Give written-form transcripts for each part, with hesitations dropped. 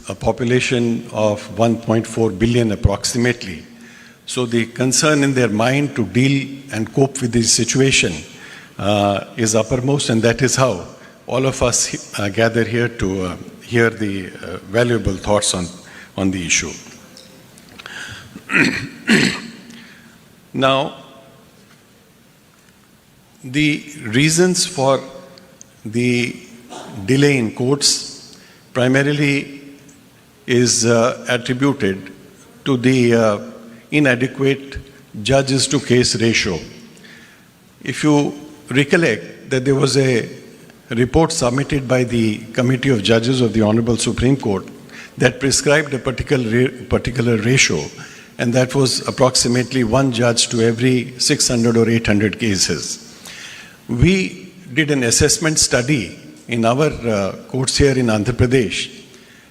a population of 1.4 billion approximately. So the concern in their mind to deal and cope with this situation is uppermost, and that is how all of us gather here to hear the valuable thoughts on the issue. Now, the reasons for the delay in courts primarily is attributed to the inadequate judges to case ratio. If you recollect that there was a report submitted by the Committee of Judges of the Honorable Supreme Court that prescribed a particular ratio, and that was approximately one judge to every 600 or 800 cases. We did an assessment study in our courts here in Andhra Pradesh,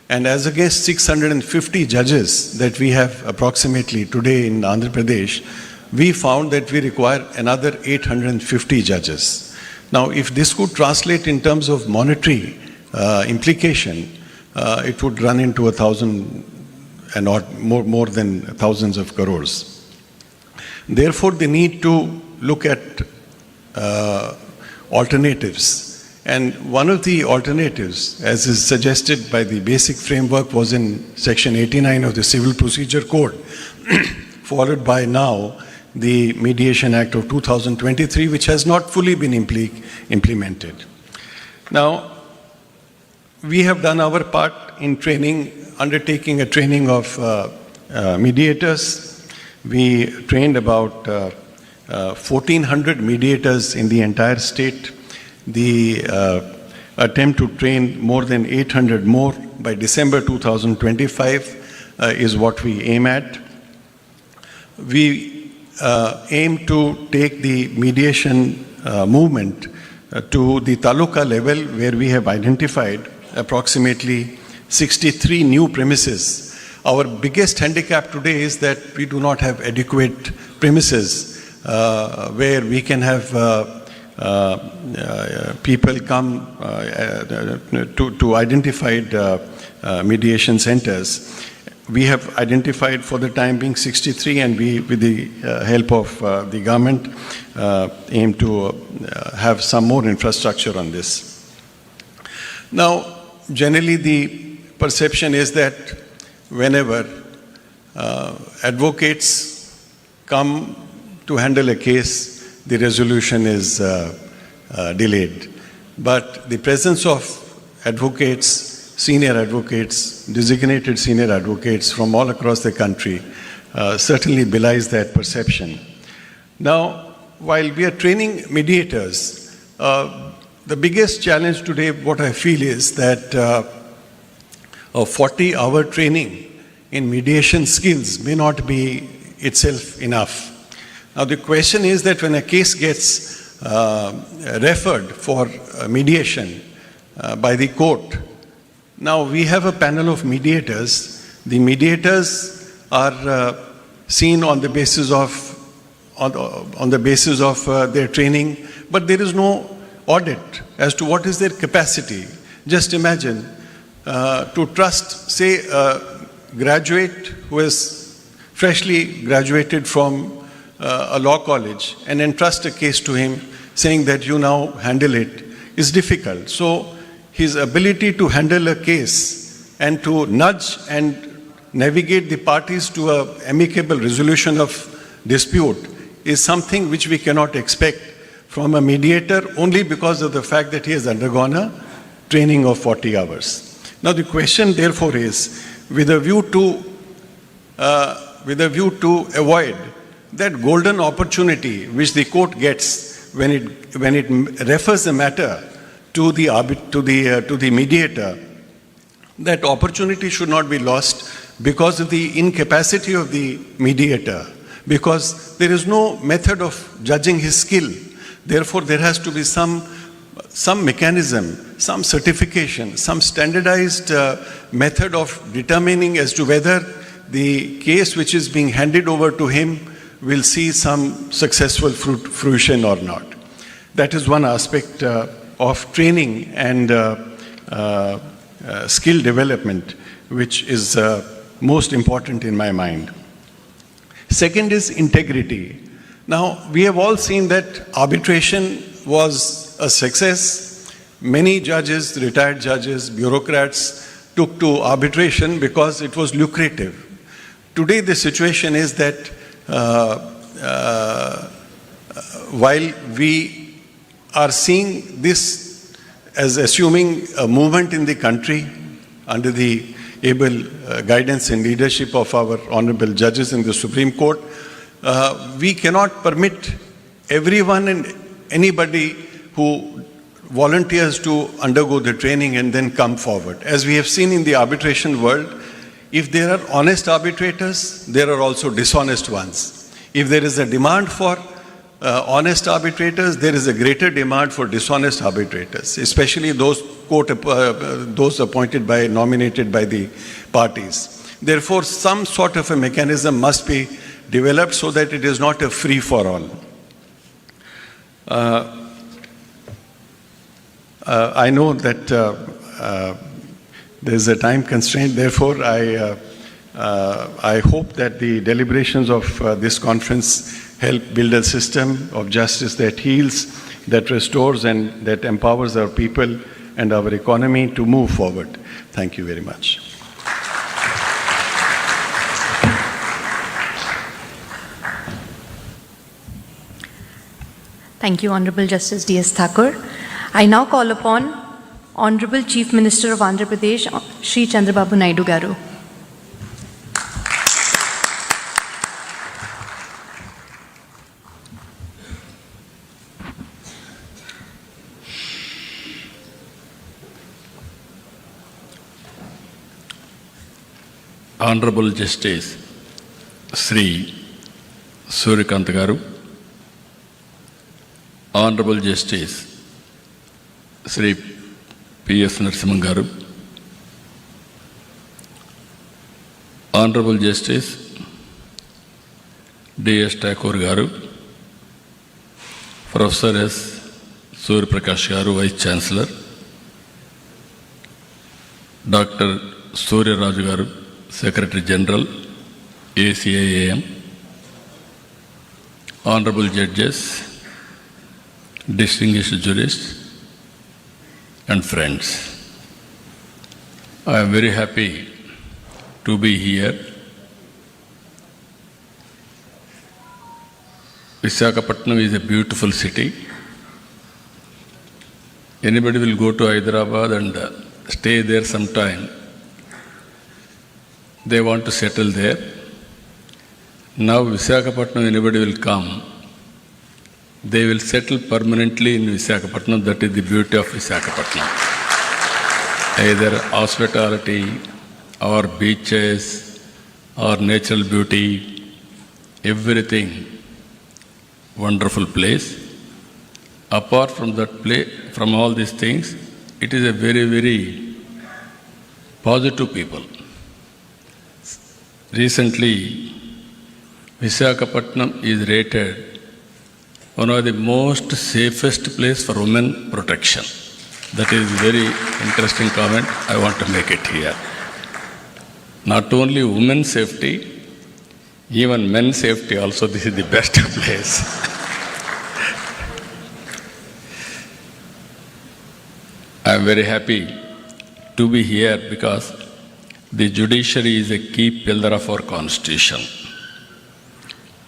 and as against 650 judges that we have approximately today in Andhra Pradesh, we found that we require another 850 judges. Now, if this could translate in terms of monetary implication, it would run into 1,000 and more than thousands of crores. Therefore, the need to look at alternatives. And one of the alternatives, as is suggested by the basic framework, was in Section 89 of the Civil Procedure Code, followed by now the Mediation Act of 2023, which has not fully been implemented. Now, we have done our part in undertaking a training of mediators. We trained about 1,400 mediators in the entire state. The attempt to train more than 800 more by December 2025 is what we aim at. We aim to take the mediation movement to the taluka level, where we have identified approximately 63 new premises. Our biggest handicap today is that we do not have adequate premises where we can have people come to identified mediation centers. We have identified for the time being 63, and we, with the help of the government, aim to have some more infrastructure on this. Now, generally the perception is that whenever advocates come to handle a case, the resolution is delayed. But the presence of advocates, senior advocates, designated senior advocates from all across the country certainly belies that perception. Now, while we are training mediators, the biggest challenge today, what I feel, is that a 40-hour training in mediation skills may not be itself enough. Now, the question is that when a case gets referred for mediation by the court, now we have a panel of mediators. The mediators are seen on the basis of their training, but there is no audit as to what is their capacity. Just imagine to trust, say, a graduate who has freshly graduated from a law college and entrust a case to him saying that you now handle it is difficult. So his ability to handle a case and to nudge and navigate the parties to an amicable resolution of dispute is something which we cannot expect from a mediator only because of the fact that he has undergone a training of 40 hours. Now the question therefore is, with a view to avoid that golden opportunity which the court gets when it refers the matter to the mediator, that opportunity should not be lost because of the incapacity of the mediator, because there is no method of judging his skill. Therefore, there has to be some mechanism, some certification, some standardized method of determining as to whether the case which is being handed over to him will see some successful fruition or not. That is one aspect of training and skill development which is most important in my mind. Second is integrity. Now, we have all seen that arbitration was a success. Many judges, retired judges, bureaucrats took to arbitration because it was lucrative. Today, the situation is that while we are seeing this as assuming a movement in the country under the able guidance and leadership of our honorable judges in the Supreme Court, we cannot permit everyone and anybody who volunteers to undergo the training and then come forward. As we have seen in the arbitration world, if there are honest arbitrators, there are also dishonest ones. If there is a demand for honest arbitrators, there is a greater demand for dishonest arbitrators, especially those appointed by, nominated by the parties. Therefore, some sort of a mechanism must be developed so that it is not a free-for-all. I know that there is a time constraint, therefore I hope that the deliberations of this conference help build a system of justice that heals, that restores, and that empowers our people and our economy to move forward. Thank you very much. Thank you, Honorable Justice D.S. Thakur. I now call upon Honorable Chief Minister of Andhra Pradesh, Shri Chandrababu Naidu Garu. Honorable Justice Sri Suryakant Garu, Honorable Justice Sri P.S. Narasimhan Garu, Honorable Justice D.S. Thakur Garu, Professor S. Surya Prakash Garu, Vice Chancellor, Dr. Surya Raju Garu, Secretary General, ACIAM, Honorable Judges, distinguished jurists, and friends. I am very happy to be here. Visakhapatnam is a beautiful city. Anybody will go to Hyderabad and stay there sometime. They want to settle there. Now Visakhapatnam, anybody will come, they will settle permanently in Visakhapatnam. That is the beauty of Visakhapatnam. Either hospitality or beaches or natural beauty, everything wonderful place. Apart from that place, from all these things, it is a very, very positive people. Recently, Visakhapatnam is rated one of the most safest place for women protection. That is very interesting comment. I want to make it here. Not only women's safety, even men's safety also, this is the best place. I am very happy to be here because the judiciary is a key pillar of our constitution,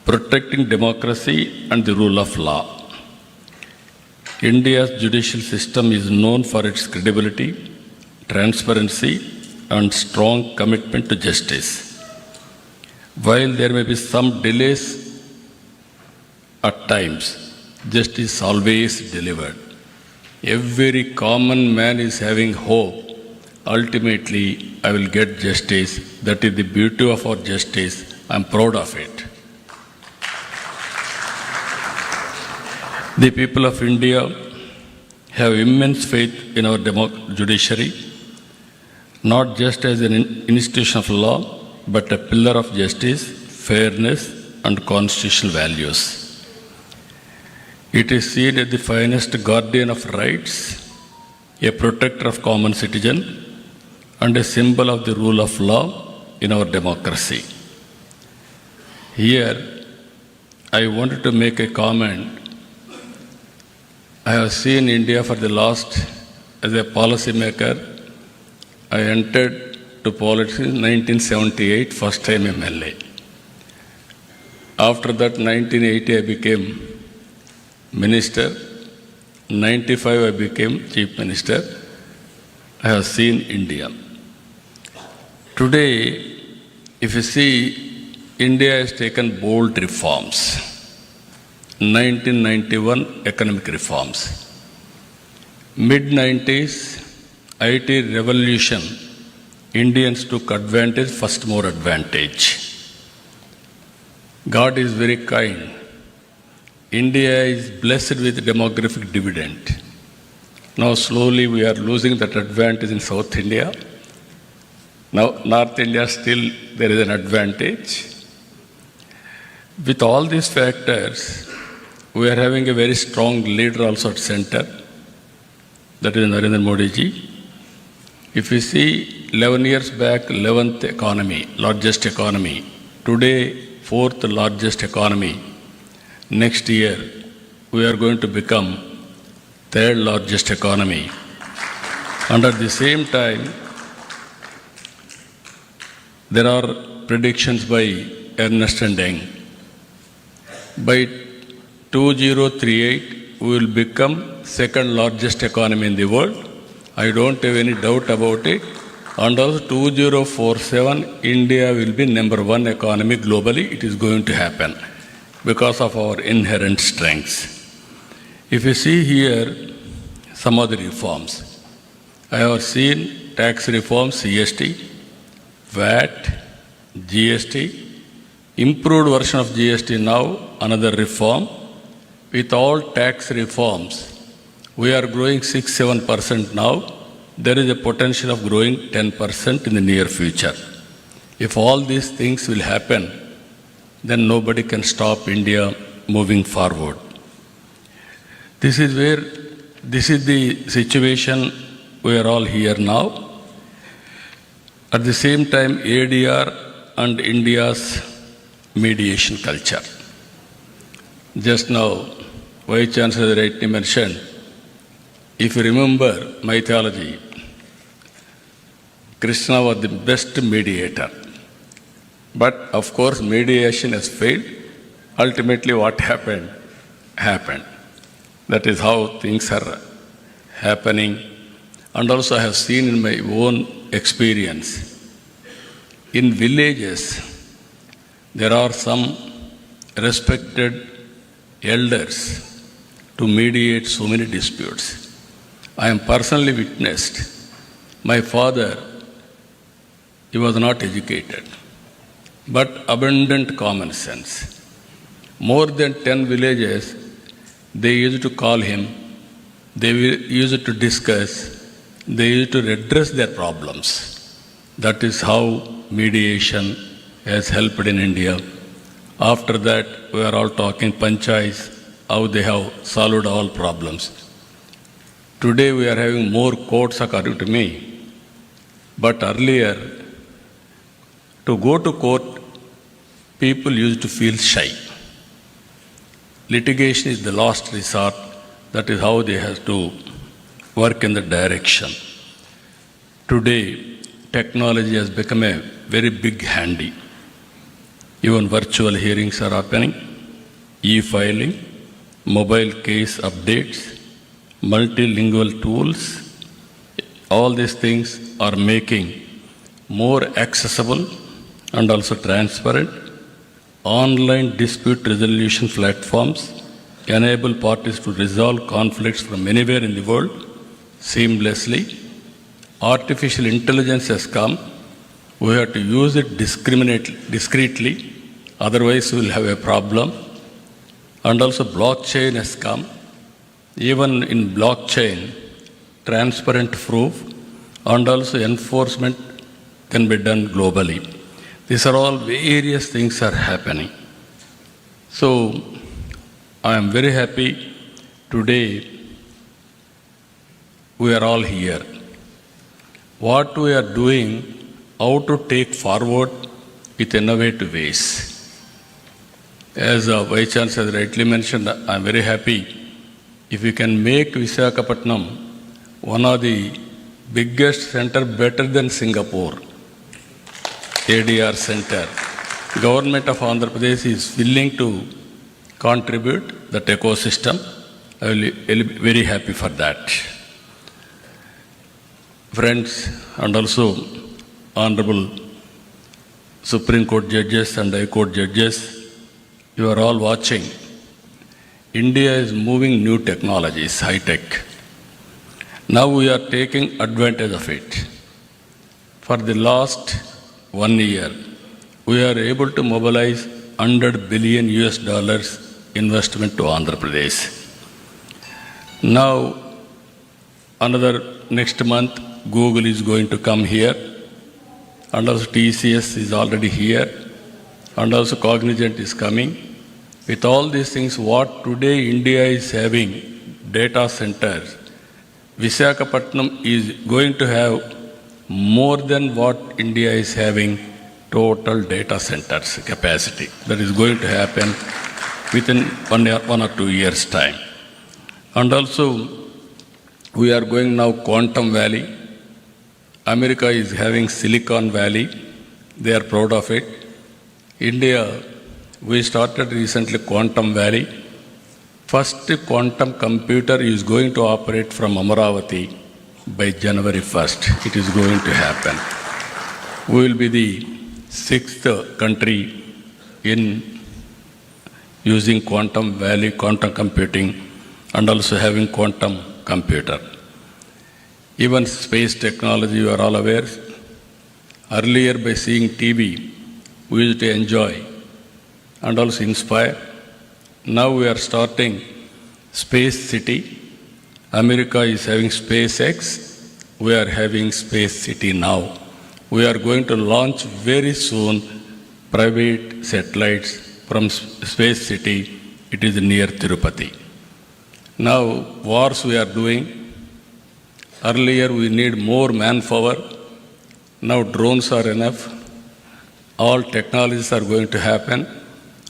protecting democracy and the rule of law. India's judicial system is known for its credibility, transparency, and strong commitment to justice. While there may be some delays at times, justice is always delivered. Every common man is having hope. Ultimately, I will get justice. That is the beauty of our justice. I am proud of it. The people of India have immense faith in our judiciary, not just as an institution of law, but a pillar of justice, fairness, and constitutional values. It is seen as the finest guardian of rights, a protector of common citizen, and a symbol of the rule of law in our democracy. Here, I wanted to make a comment. I have seen India for the last, as a policy maker, I entered to politics in 1978, first time MLA. After that, 1980, I became minister. 95, I became chief minister. I have seen India. Today, if you see, India has taken bold reforms. 1991 economic reforms. Mid-90s, IT revolution, Indians took advantage, first more advantage. God is very kind. India is blessed with demographic dividend. Now slowly we are losing that advantage in South India. Now North India still there is an advantage. With all these factors, we are having a very strong leader also at center. That is Narendra Modi ji. If you see 11 years back, 11th economy, largest economy. Today, 4th largest economy. Next year, we are going to become 3rd largest economy. And at the same time, there are predictions by Ernst & Young. By 2038, we will become 2nd largest economy in the world. I don't have any doubt about it. And also 2047, India will be number 1 economy globally. It is going to happen because of our inherent strengths. If you see here some of the reforms, I have seen tax reforms, CST, VAT, GST, improved version of GST now, another reform. With all tax reforms, we are growing 6-7% now. There is a potential of growing 10% in the near future. If all these things will happen, then nobody can stop India moving forward. This is the situation we are all here now. At the same time, ADR and India's mediation culture. Just now, Vice Chancellor rightly mentioned, if you remember mythology, Krishna was the best mediator. But of course, mediation has failed. Ultimately, what happened, happened. That is how things are happening. And also, I have seen in my own experience, in villages, there are some respected elders to mediate so many disputes. I am personally witnessed. My father, he was not educated, but abundant common sense. More than 10 villages, they used to call him, they used to discuss, they used to redress their problems. That is how mediation has helped in India. After that, we are all talking panchayats, how they have solved all problems. Today we are having more courts according to me, but earlier, to go to court, people used to feel shy. Litigation is the last resort. That is how they have to work in the direction. Today, technology has become a very big handy. Even virtual hearings are happening, e-filing, mobile case updates, multilingual tools. All these things are making more accessible and also transparent. Online dispute resolution platforms enable parties to resolve conflicts from anywhere in the world seamlessly. Artificial intelligence has come. We have to use it discreetly, otherwise we will have a problem. And also blockchain has come. Even in blockchain, transparent proof and also enforcement can be done globally. These are all various things are happening. So, I am very happy today we are all here. what we are doing, how to take forward with innovative ways. As Vice Chancellor rightly mentioned, I am very happy if we can make Visakhapatnam one of the biggest center better than Singapore, ADR center. Government of Andhra Pradesh is willing to contribute that ecosystem. I will be very happy for that. Friends, and also Honorable Supreme Court judges and High Court judges, you are all watching. India is moving new technologies, high tech. Now we are taking advantage of it. For the last 1 year, we are able to mobilize $100 billion investment to Andhra Pradesh. Now, next month, Google is going to come here, and also TCS is already here, and also Cognizant is coming. With all these things, what today India is having, data centers, Visakhapatnam is going to have more than what India is having total data centers capacity. That is going to happen within 1 or 2 years' time. And also, we are going now Quantum Valley. America is having Silicon Valley. They are proud of it. India, we started recently Quantum Valley. First quantum computer is going to operate from Amaravati by January 1st. It is going to happen. We will be the 6th country in using Quantum Valley, quantum computing, and also having quantum computer. Even space technology, you are all aware. Earlier, by seeing TV, we used to enjoy and also inspire. Now we are starting Space City. America is having SpaceX. We are having Space City now. We are going to launch very soon private satellites from Space City. It is near Tirupati. Now, wars we are doing. Earlier we need more manpower. Now drones are enough. All technologies are going to happen.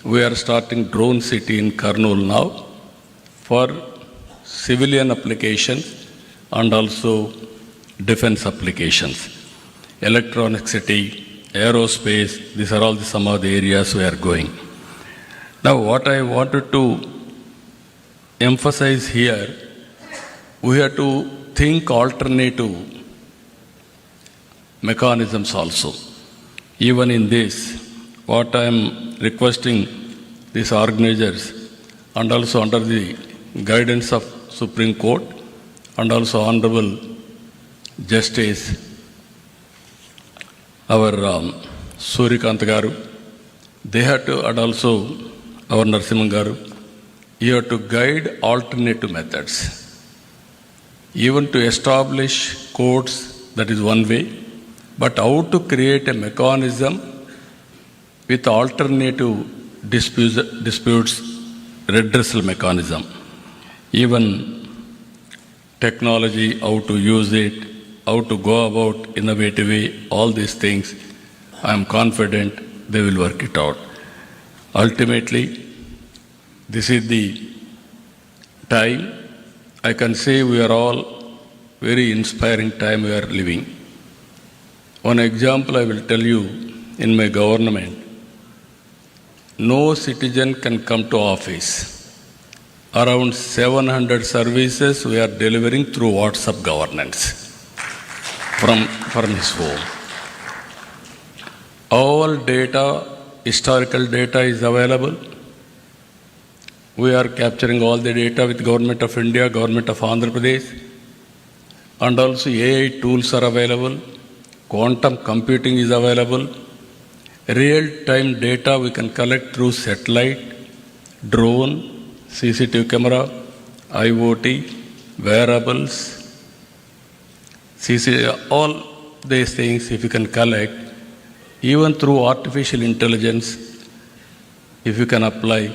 We are starting drone city in Kurnool now for civilian applications and also defense applications. Electronic city, aerospace, these are all some of the areas we are going. Now what I wanted to emphasize here, we have to think alternative mechanisms also. Even in this, what I am requesting these organizers and also under the guidance of Supreme Court and also Honorable Justice, our Surikant Garu, they have to, and also our Narasimhan Garu, you have to guide alternative methods. Even to establish courts, that is one way, but how to create a mechanism with alternative disputes redressal mechanism. Even technology, how to use it, how to go about innovative way, all these things, I am confident they will work it out. Ultimately, this is the time, I can say we are all very inspiring time we are living. One example I will tell you, in my government, no citizen can come to office. Around 700 services we are delivering through WhatsApp governance from his home. All data, historical data is available. We are capturing all the data with Government of India, Government of Andhra Pradesh, and also AI tools are available. Quantum computing is available. Real-time data we can collect through satellite, drone, CCTV camera, IoT, wearables, all these things if you can collect, even through artificial intelligence, if you can apply,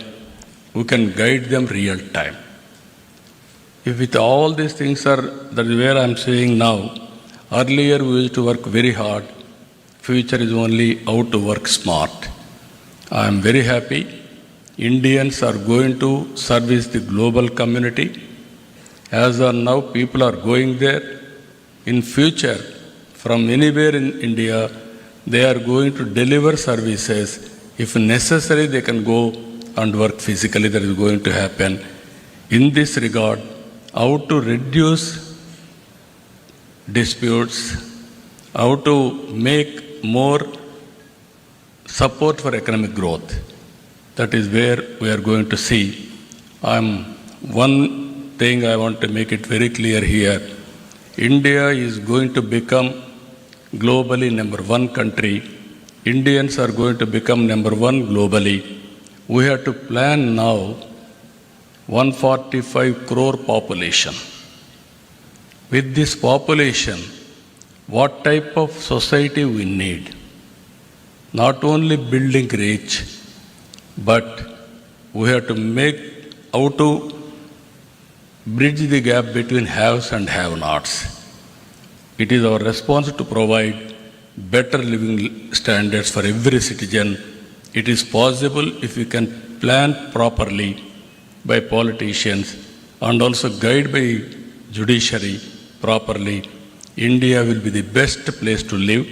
we can guide them real time. If with all these things are, that is where I am saying now, Earlier we used to work very hard. Future is only how to work smart. I am very happy. Indians are going to service the global community. As of now, people are going there. In future, from anywhere in India, they are going to deliver services. If necessary, they can go and work physically. That is going to happen. In this regard, how to reduce disputes, how to make more support for economic growth. That is where we are going to see. One thing I want to make it very clear here. India is going to become globally number one country. Indians are going to become number one globally. We have to plan now 145 crore population. With this population, what type of society we need? Not only building rich, but we have to make how to bridge the gap between haves and have-nots. It is our responsibility to provide better living standards for every citizen. It is possible if we can plan properly by politicians and also guide by judiciary properly. India will be the best place to live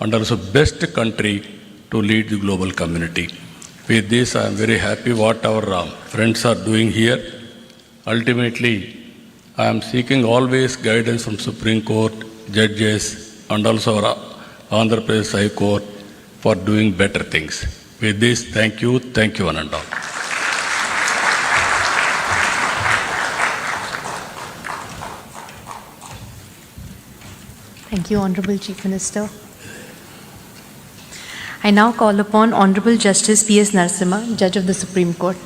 and also best country to lead the global community. With this, I am very happy what our friends are doing here. Ultimately, I am seeking always guidance from Supreme Court, judges, and also our Andhra Pradesh High Court for doing better things. With this, thank you, one and all. Thank you, Honorable Chief Minister. I now call upon Honorable Justice P.S. Narasimha, Judge of the Supreme Court.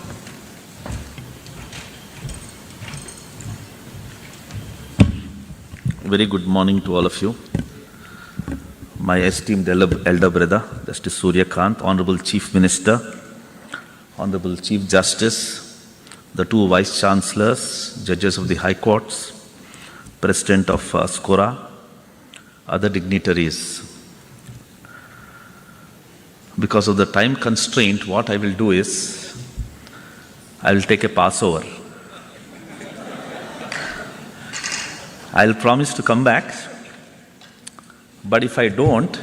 Very good morning to all of you. My esteemed elder brother, Justice Surya Kant, Honorable Chief Minister, Honorable Chief Justice, the two Vice Chancellors, Judges of the High Courts, President of SCORA, other dignitaries. Because of the time constraint, what I will do is, I will take a passover. I'll promise to come back, but if I don't,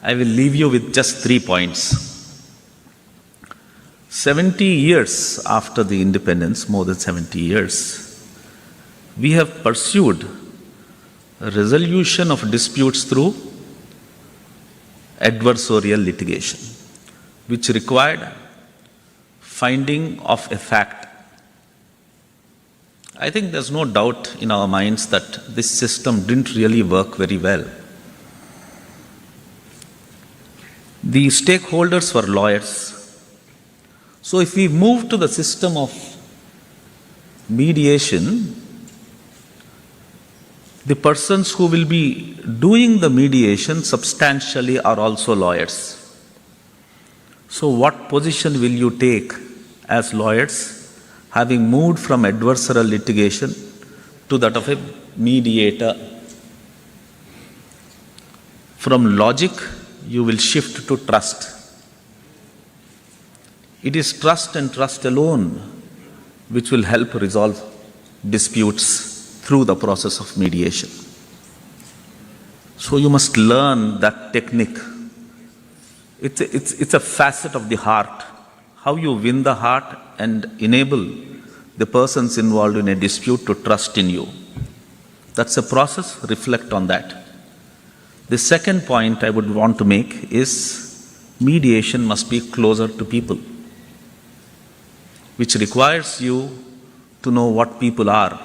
I will leave you with just 3 points. 70 years after the independence, more than 70 years, we have pursued a resolution of disputes through adversarial litigation, which required finding of a fact. I think there's no doubt in our minds that this system didn't really work very well. The stakeholders were lawyers. So if we move to the system of mediation, the persons who will be doing the mediation substantially are also lawyers. So what position will you take as lawyers, having moved from adversarial litigation to that of a mediator? From logic, you will shift to trust. It is trust and trust alone which will help resolve disputes through the process of mediation. So you must learn that technique. It's a facet of the heart. How you win the heart and enable the persons involved in a dispute to trust in you. That's a process, reflect on that. The second point I would want to make is mediation must be closer to people, which requires you to know what people are,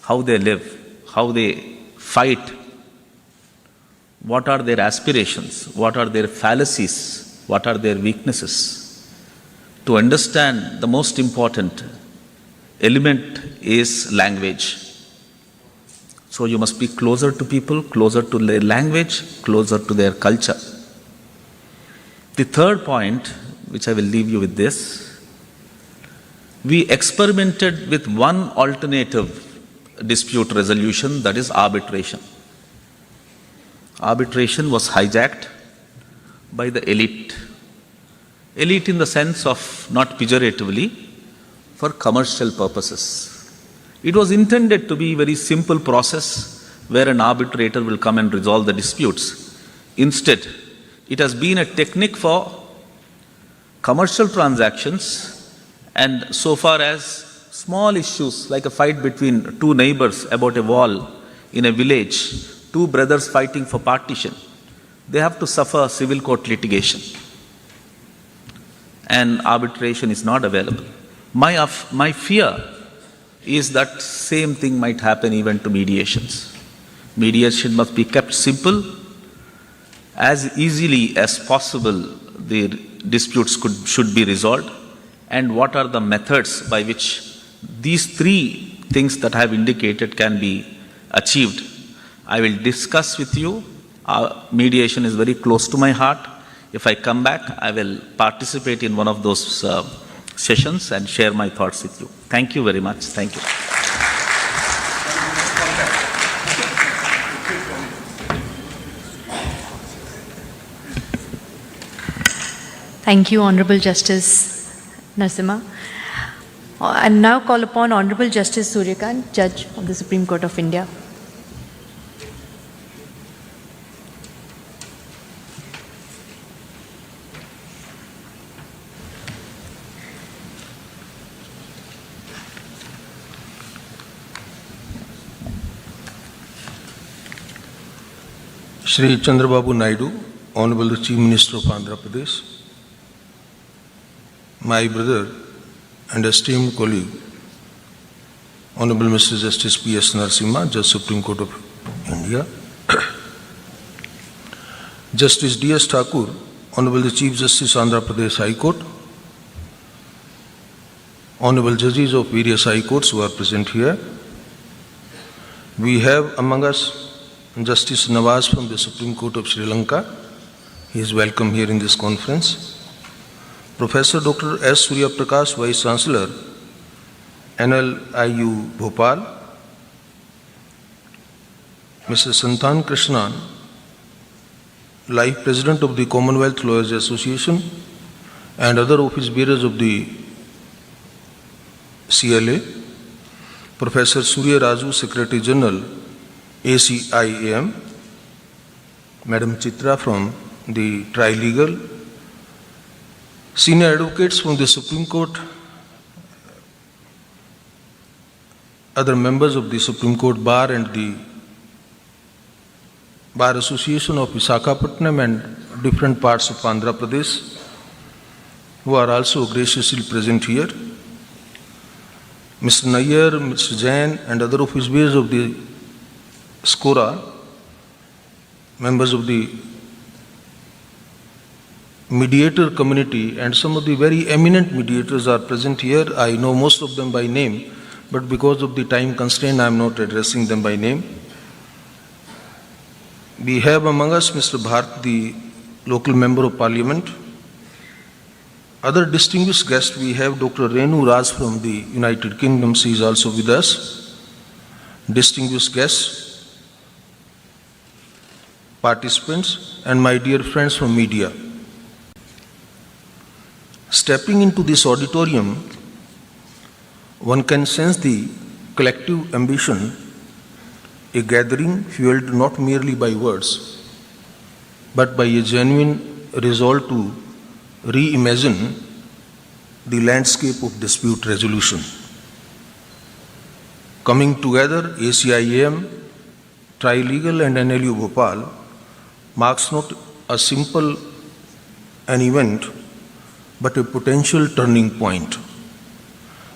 how they live, how they fight, what are their aspirations, what are their fallacies, what are their weaknesses. To understand, the most important element is language. So you must be closer to people, closer to their language, closer to their culture. The third point, which I will leave you with this, we experimented with one alternative dispute resolution, that is arbitration. arbitration was hijacked by the elite. Elite in the sense of, not pejoratively, for commercial purposes. It was intended to be a very simple process where an arbitrator will come and resolve the disputes. Instead, it has been a technique for commercial transactions, and so far as small issues like a fight between two neighbors about a wall in a village, two brothers fighting for partition, they have to suffer civil court litigation, and arbitration is not available. My fear is that same thing might happen even to mediations. Mediation must be kept simple. As easily as possible, the disputes should be resolved. And what are the methods by which these three things that I have indicated can be achieved? I will discuss with you. Mediation is very close to my heart. If I come back, I will participate in one of those sessions and share my thoughts with you. Thank you very much. Thank you. Thank you, Honorable Justice Narasimha. I now call upon Honorable Justice Suryakant, Judge of the Supreme Court of India. Shri Chandrababu Naidu, Honorable the Chief Minister of Andhra Pradesh, my brother and esteemed colleague, Honorable Mr. Justice P.S. Narasimha, Judge Supreme Court of India, Justice D.S. Thakur, Honorable the Chief Justice Andhra Pradesh High Court, Honorable Judges of various High Courts who are present here. We have among us Justice Nawaz from the Supreme Court of Sri Lanka. He is welcome here in this conference. Professor Dr. S. Surya Prakash, Vice Chancellor, NLIU Bhopal. Mr. Santan Krishnan, Life President of the Commonwealth Lawyers Association, and other office bearers of the CLA. Professor Surya Raju, Secretary General, ACIAM, Madam Chitra from the Trilegal, senior advocates from the Supreme Court, other members of the Supreme Court Bar and the Bar Association of Visakhapatnam and different parts of Andhra Pradesh, who are also graciously present here. Mr. Nayyar, Mr. Jain and other office bearers of the SCORA, members of the mediator community, and some of the very eminent mediators are present here. I know most of them by name, but because of the time constraint, I am not addressing them by name. We have among us Mr. Bharat, the local member of parliament. Other distinguished guests, we have Dr. Renu Raj from the United Kingdom. She is also with us. Distinguished guests, participants, and my dear friends from media. Stepping into this auditorium, one can sense the collective ambition, a gathering fueled not merely by words, but by a genuine resolve to reimagine the landscape of dispute resolution. Coming together, ACIAM, Trilegal and NLU Bhopal marks not a simple an event, but a potential turning point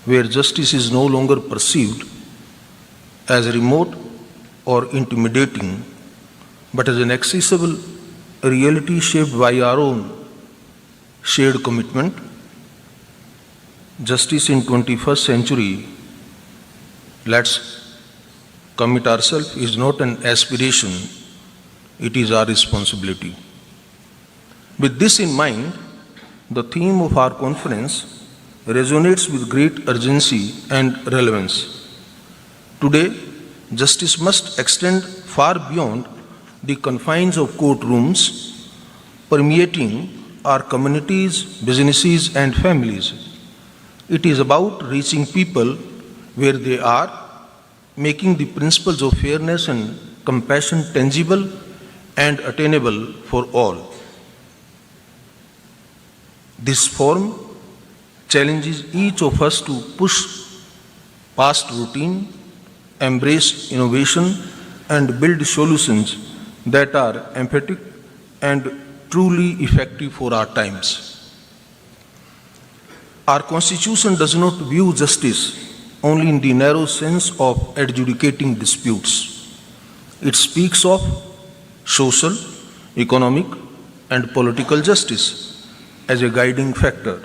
where justice is no longer perceived as remote or intimidating, but as an accessible reality shaped by our own shared commitment. Justice in 21st century, let's commit ourselves, is not an aspiration, it is our responsibility. With this in mind, the theme of our conference resonates with great urgency and relevance. Today, justice must extend far beyond the confines of courtrooms, permeating our communities, businesses, and families. It is about reaching people where they are, making the principles of fairness and compassion tangible and attainable for all. This forum challenges each of us to push past routine, embrace innovation, and build solutions that are empathic and truly effective for our times. Our Constitution does not view justice only in the narrow sense of adjudicating disputes. It speaks of social, economic, and political justice as a guiding factor.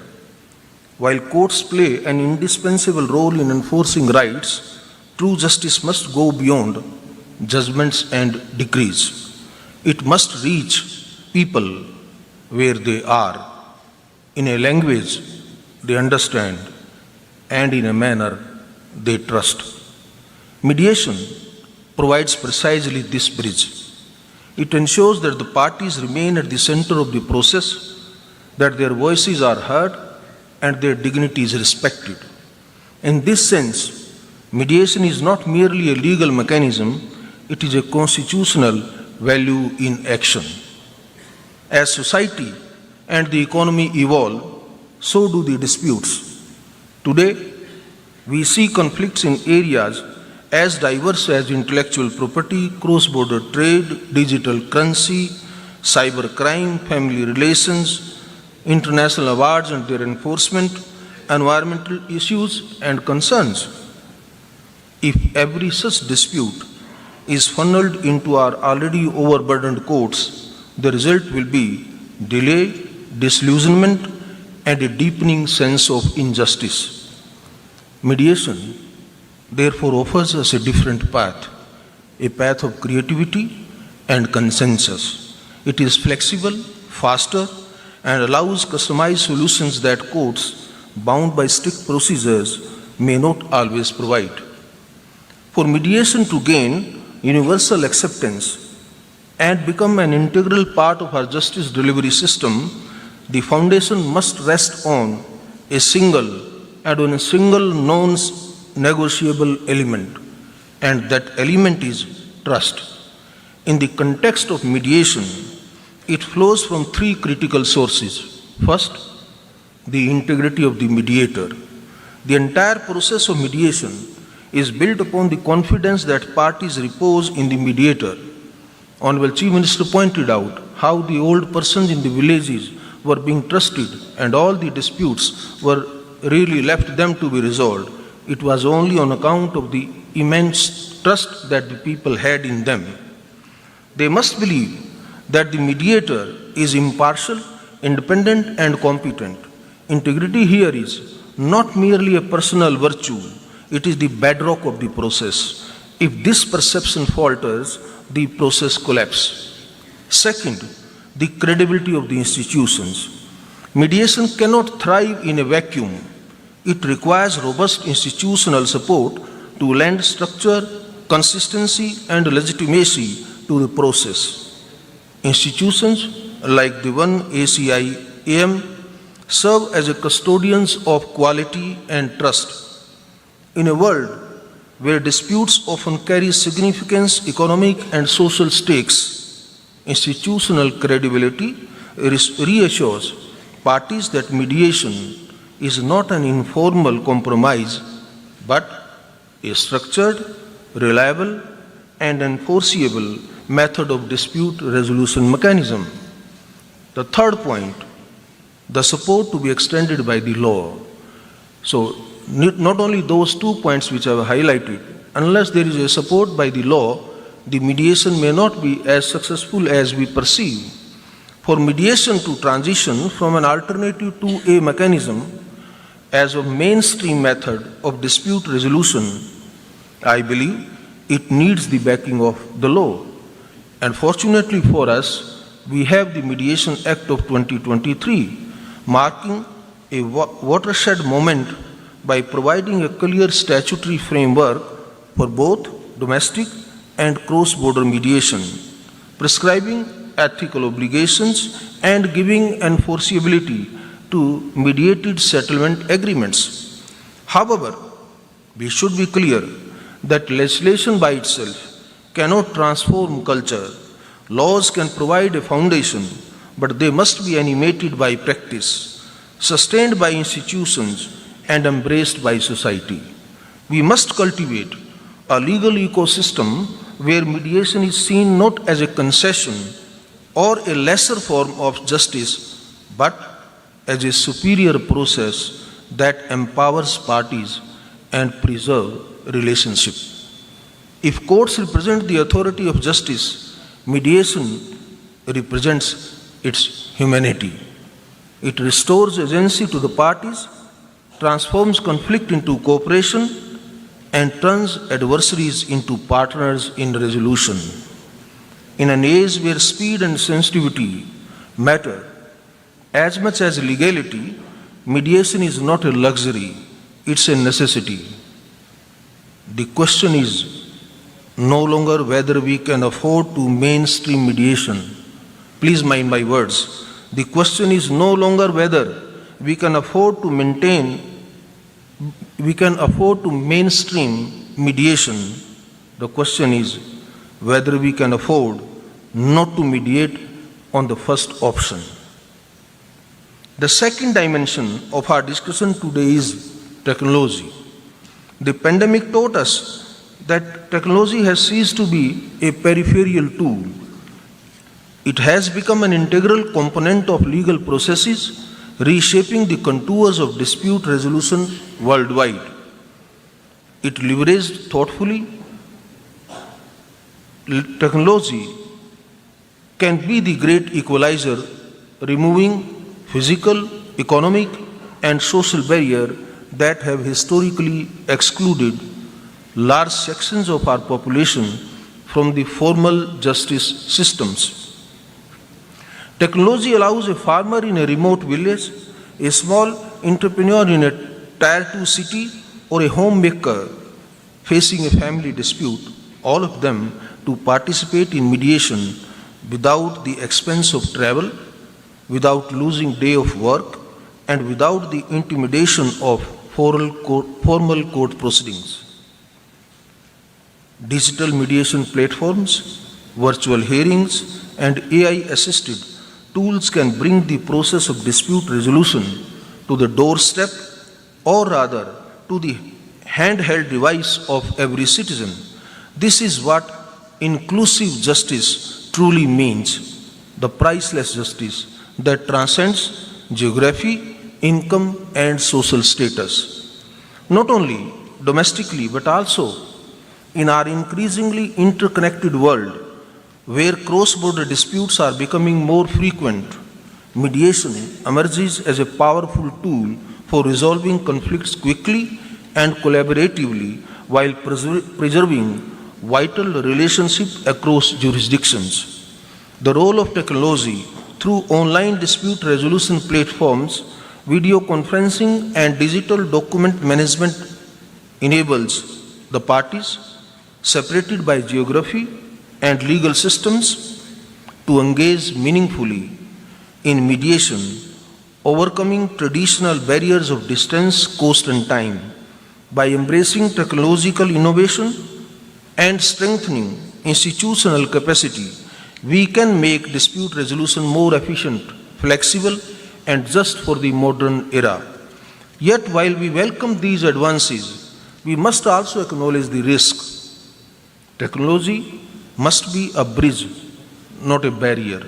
While courts play an indispensable role in enforcing rights, true justice must go beyond judgments and decrees. It must reach people where they are, in a language they understand, and in a manner they trust. Mediation provides precisely this bridge. It ensures that the parties remain at the center of the process, that their voices are heard, and their dignity is respected. In this sense, mediation is not merely a legal mechanism, it is a constitutional value in action. As society and the economy evolve, so do the disputes. Today, we see conflicts in areas as diverse as intellectual property, cross-border trade, digital currency, cybercrime, family relations, international awards and their enforcement, environmental issues and concerns. If every such dispute is funneled into our already overburdened courts, the result will be delay, disillusionment, and a deepening sense of injustice. Mediation, therefore, offers us a different path, a path of creativity and consensus. It is flexible, faster, and allows customized solutions that courts, bound by strict procedures, may not always provide. For mediation to gain universal acceptance and become an integral part of our justice delivery system, the foundation must rest on a single non-negotiable element, and that element is trust. In the context of mediation, it flows from three critical sources. First, the integrity of the mediator. The entire process of mediation is built upon the confidence that parties repose in the mediator. Honorable Chief Minister pointed out how the old persons in the villages were being trusted and all the disputes were really left them to be resolved. It was only on account of the immense trust that the people had in them. They must believe that the mediator is impartial, independent, and competent. Integrity here is not merely a personal virtue, it is the bedrock of the process. If this perception falters, the process collapses. Second, the credibility of the institutions. Mediation cannot thrive in a vacuum. It requires robust institutional support to lend structure, consistency, and legitimacy to the process. Institutions like the one ACIAM serve as a custodians of quality and trust. In a world where disputes often carry significant economic and social stakes, institutional credibility reassures parties that mediation is not an informal compromise, but a structured, reliable, and enforceable method of dispute resolution mechanism. The third point, the support to be extended by the law. So, not only those 2 points which I have highlighted, unless there is a support by the law, the mediation may not be as successful as we perceive. For mediation to transition from an alternative to a mechanism as a mainstream method of dispute resolution, I believe it needs the backing of the law. And fortunately for us, we have the Mediation Act of 2023, marking a watershed moment by providing a clear statutory framework for both domestic and cross-border mediation. prescribing ethical obligations and giving enforceability to mediated settlement agreements. However, we should be clear that legislation by itself cannot transform culture. Laws can provide a foundation, but they must be animated by practice, sustained by institutions, and embraced by society. We must cultivate a legal ecosystem where mediation is seen not as a concession or a lesser form of justice, but as a superior process that empowers parties and preserves relationship. If courts represent the authority of justice, mediation represents its humanity. It restores agency to the parties, transforms conflict into cooperation, and turns adversaries into partners in resolution. In an age where speed and sensitivity matter as much as legality, mediation is not a luxury, it's a necessity. The question is no longer whether we can afford to mainstream mediation. Please mind my words. The question is no longer whether we can afford to mainstream mediation. The question is whether we can afford not to mediate on the first option. The second dimension of our discussion today is technology. The pandemic taught us that technology has ceased to be a peripheral tool. It has become an integral component of legal processes, reshaping the contours of dispute resolution worldwide. It leveraged thoughtfully. Technology can be the great equalizer, removing physical, economic, and social barriers that have historically excluded large sections of our population from the formal justice systems. Technology allows a farmer in a remote village, a small entrepreneur in a Tier 2 city, or a homemaker facing a family dispute, all of them to participate in mediation without the expense of travel, without losing day of work, and without the intimidation of formal court proceedings. Digital mediation platforms, virtual hearings, and AI-assisted tools can bring the process of dispute resolution to the doorstep, or rather to the handheld device of every citizen. This is what inclusive justice truly means, the priceless justice that transcends geography, income, and social status. Not only domestically, but also in our increasingly interconnected world, where cross-border disputes are becoming more frequent, mediation emerges as a powerful tool for resolving conflicts quickly and collaboratively while preserving vital relationships across jurisdictions. The role of technology through online dispute resolution platforms, video conferencing, and digital document management enables the parties, separated by geography and legal systems, to engage meaningfully in mediation, overcoming traditional barriers of distance, cost, and time. By embracing technological innovation and strengthening institutional capacity, we can make dispute resolution more efficient, flexible, and just for the modern era. Yet, while we welcome these advances, we must also acknowledge the risk. Technology must be a bridge, not a barrier.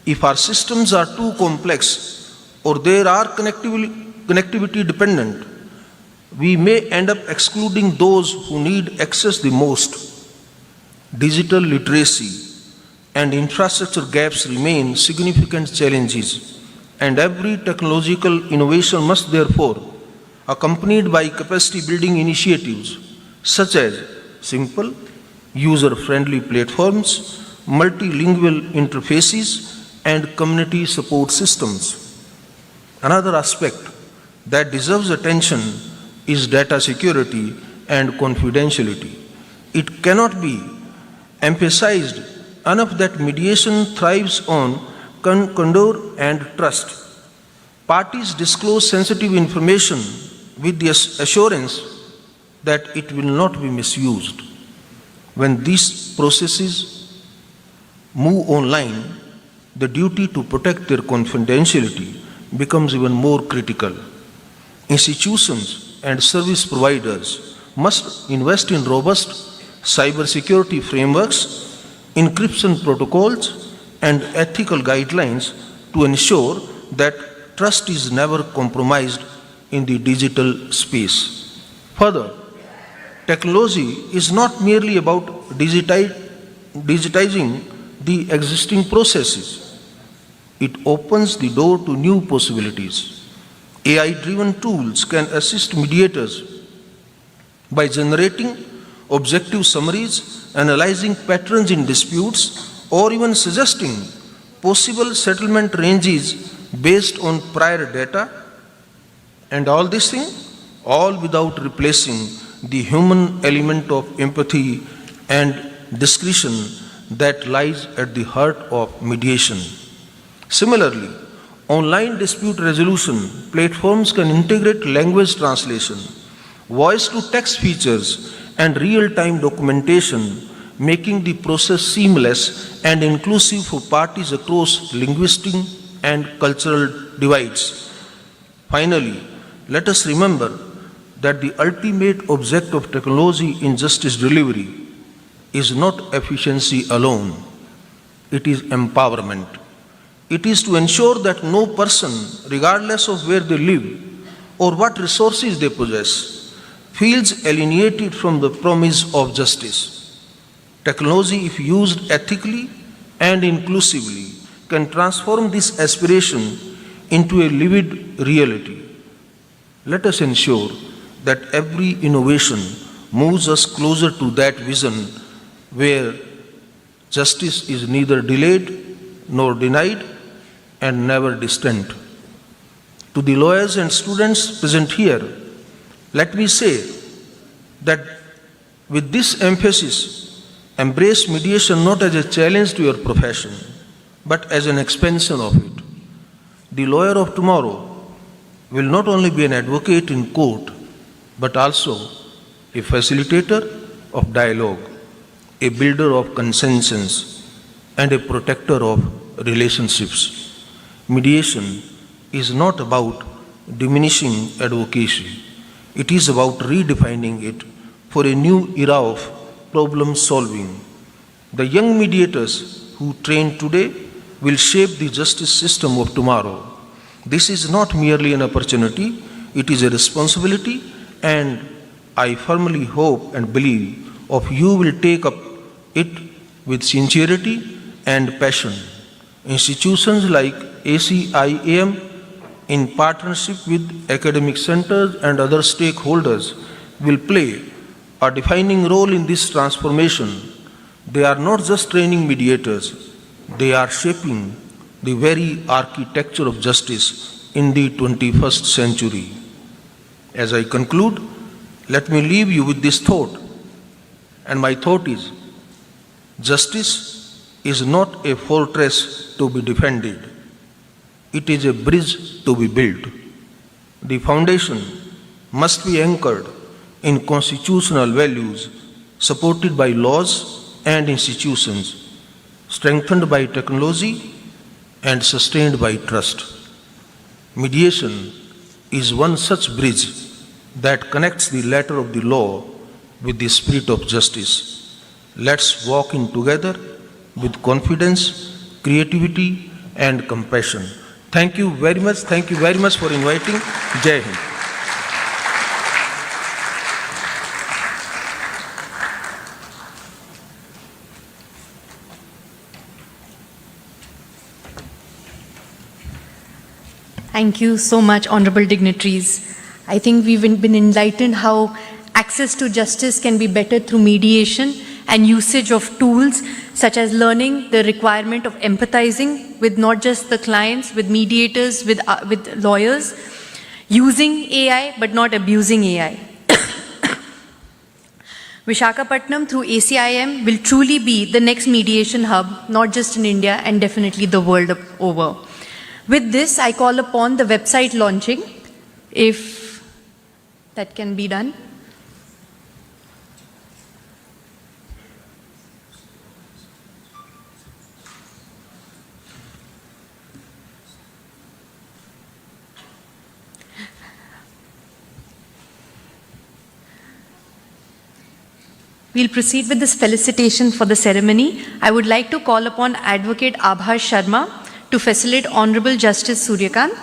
If our systems are too complex or they are connectivity dependent, we may end up excluding those who need access the most. Digital literacy and infrastructure gaps remain significant challenges, and every technological innovation must therefore accompanied by capacity building initiatives such as simple, user-friendly platforms, multilingual interfaces, and community support systems. Another aspect that deserves attention is data security and confidentiality. It cannot be emphasized enough that mediation thrives on candor and trust. Parties disclose sensitive information with the assurance that it will not be misused. When these processes move online, the duty to protect their confidentiality becomes even more critical. Institutions and service providers must invest in robust cybersecurity frameworks, encryption protocols, and ethical guidelines to ensure that trust is never compromised in the digital space. Further, technology is not merely about digitizing the existing processes. It opens the door to new possibilities. AI-driven tools can assist mediators by generating objective summaries, analyzing patterns in disputes, or even suggesting possible settlement ranges based on prior data. And all this thing, all without replacing the human element of empathy and discretion that lies at the heart of mediation. Similarly, online dispute resolution platforms can integrate language translation, voice-to-text features, and real-time documentation, making the process seamless and inclusive for parties across linguistic and cultural divides. Finally, let us remember that the ultimate object of technology in justice delivery is not efficiency alone, it is empowerment. It is to ensure that no person, regardless of where they live or what resources they possess, feels alienated from the promise of justice. Technology, if used ethically and inclusively, can transform this aspiration into a lived reality. Let us ensure that every innovation moves us closer to that vision where justice is neither delayed nor denied and never distant. To the lawyers and students present here, let me say that with this emphasis, embrace mediation not as a challenge to your profession, but as an expansion of it. The lawyer of tomorrow will not only be an advocate in court, but also a facilitator of dialogue, a builder of consensus, and a protector of relationships. Mediation is not about diminishing advocacy. It is about redefining it for a new era of problem solving. The young mediators who train today will shape the justice system of tomorrow. This is not merely an opportunity, it is a responsibility, and I firmly hope and believe of you will take up it with sincerity and passion. Institutions like ACIAM, in partnership with academic centers and other stakeholders, will play a defining role in this transformation. They are not just training mediators, they are shaping the very architecture of justice in the 21st century. As I conclude, let me leave you with this thought. And my thought is, justice is not a fortress to be defended. It is a bridge to be built. The foundation must be anchored in constitutional values, supported by laws and institutions, strengthened by technology, and sustained by trust. Mediation is one such bridge that connects the letter of the law with the spirit of justice. Let's walk in together with confidence, creativity, and compassion. Thank you very much. Thank you very much for inviting. Jai Hind. Thank you so much, honorable dignitaries. I think we've been enlightened how access to justice can be better through mediation and usage of tools such as learning the requirement of empathizing with not just the clients, with mediators, with lawyers, using AI but not abusing AI. Vishakhapatnam through ACIM will truly be the next mediation hub, not just in India and definitely the world over. With this, I call upon the website launching, if that can be done. We'll proceed with this felicitation for the ceremony. I would like to call upon Advocate Abhas Sharma to facilitate Honorable Justice Suryakant.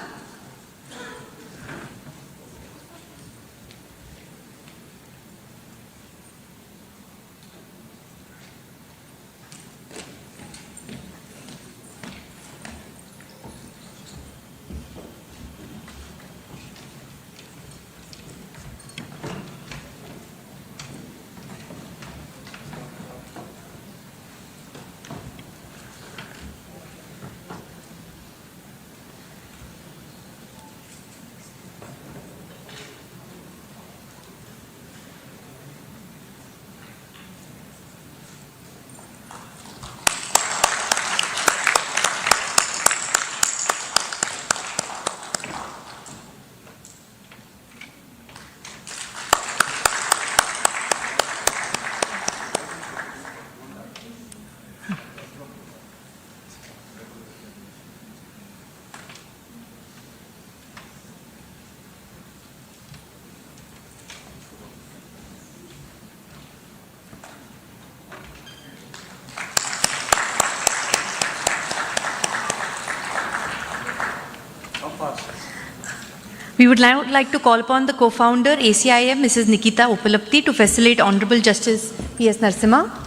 We would now like to call upon the co-founder, ACIM, Mrs. Nikita Upalapti, to facilitate Honorable Justice P.S. Narasimha.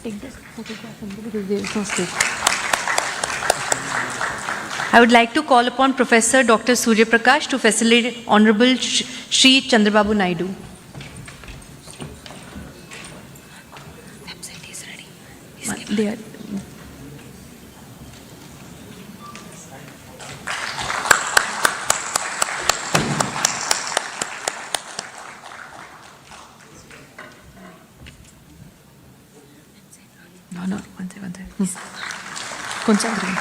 Take this photograph because there is no space. I would like to call upon Professor Dr. Surya Prakash to facilitate Honorable Shri Chandrababu Naidu. Website is ready. They are. No, one second.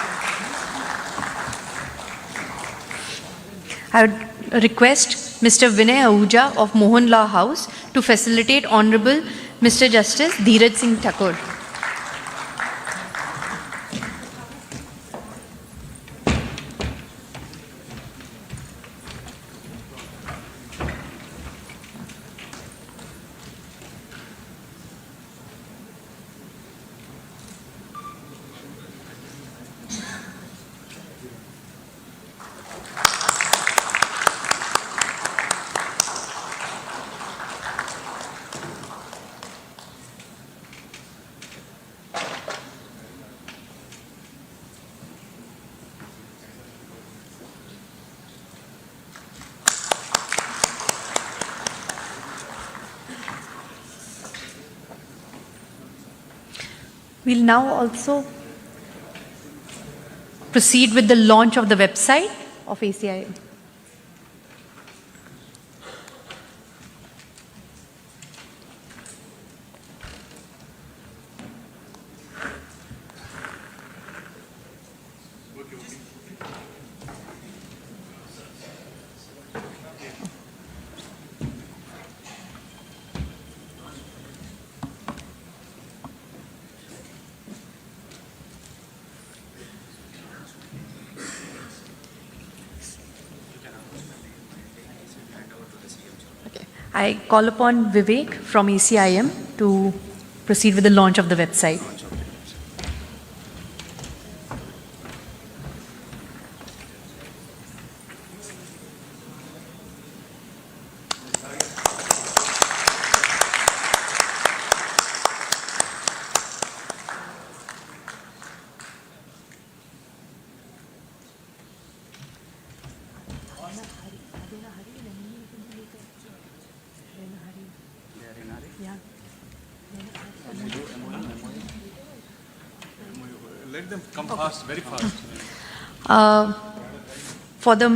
I would request Mr. Vinay Ahuja of Mohan Law House to facilitate Honorable Mr. Justice Dheeraj Singh Thakur. We'll now also proceed with the launch of the website of ACIM. I call upon Vivek from ACIM to proceed with the launch of the website. let them come fast, very fast. For the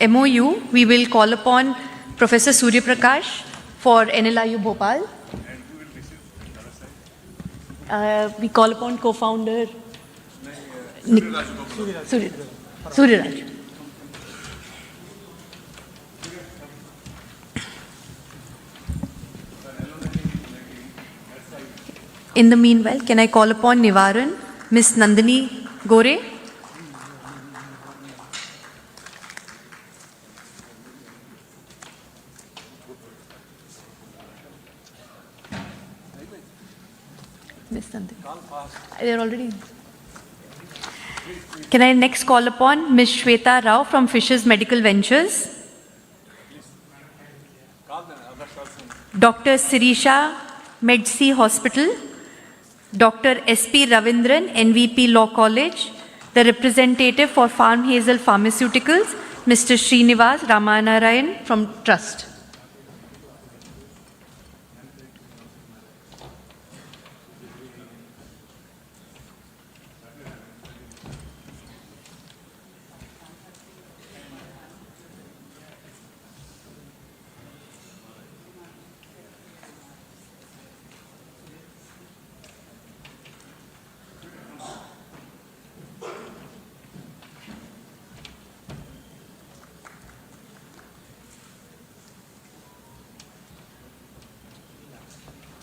MOU, we will call upon Professor Surya Prakash for NLIU Bhopal. We call upon co-founder Surya Raj. In the meanwhile, can I call upon Nivaran, Miss Nandini Gore? Miss Nandini. They're already. Can I next call upon Miss Shweta Rao from Fisher's Medical Ventures? Dr. Sirisha Medsi Hospital, Dr. S.P. Ravindran, NVP Law College, the representative for Farm Hazel Pharmaceuticals, Mr. Srinivas Ramanarayan from Trust.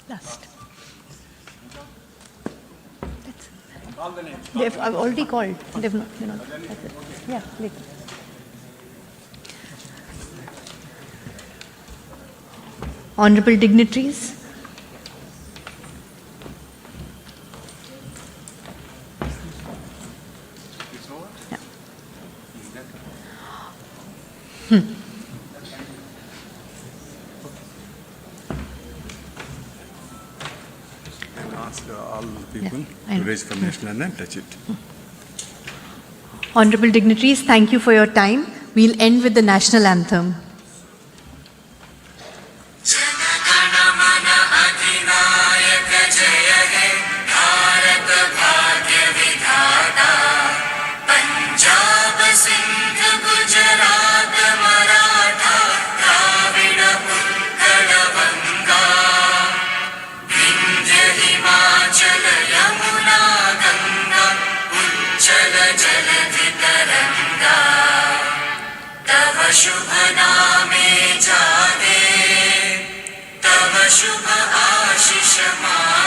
Last. I've already called. They've not. That's it. Yeah, later. Honorable dignitaries. Yeah. Ask all people I to know. raise from national anthem and touch it. Honorable dignitaries, thank you for your time. We'll end with the national anthem. शुभ नामे जागे तव शुभ आशीष मा